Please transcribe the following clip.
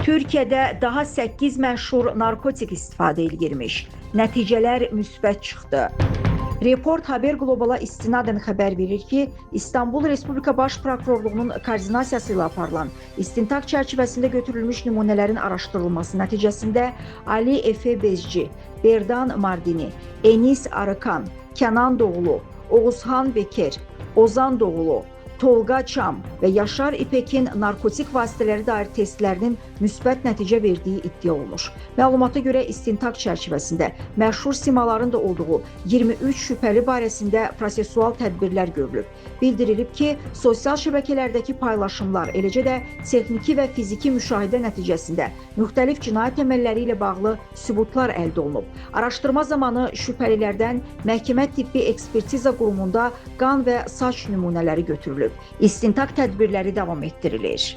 Türkiyədə daha 8 məşhur narkotik istifadə edilmiş. Nəticələr müsbət çıxdı. Report Haber Global'a istinadən xəbər verir ki, İstanbul Respublika Baş Prokurorluğunun koordinasiyası ilə aparılan istintaq çərçivəsində götürülmüş nümunələrin araşdırılması nəticəsində Ali Efe Bezci, Berdan Mardini, Enis Arıkan, Kənan Doğulu, Oğuzhan Beker, Ozan Doğulu, Tolga Çam və Yaşar İpek'in narkotik vasitələri dair testlərinin müsbət nəticə verdiyi iddia olunur. Məlumata görə istintaq çərçivəsində məşhur simaların da olduğu 23 şübhəli barəsində prosesual tədbirlər görülüb. Bildirilib ki, sosial şəbəkələrdəki paylaşımlar, eləcə də texniki və fiziki müşahidə nəticəsində müxtəlif cinayət əməlləri ilə bağlı sübutlar əldə olunub. Araşdırma zamanı şübhəlilərdən məhkəmə tibbi ekspertiza qurumunda qan və saç nümunələri götürülüb. İstintaq tədbirləri davam etdirilir.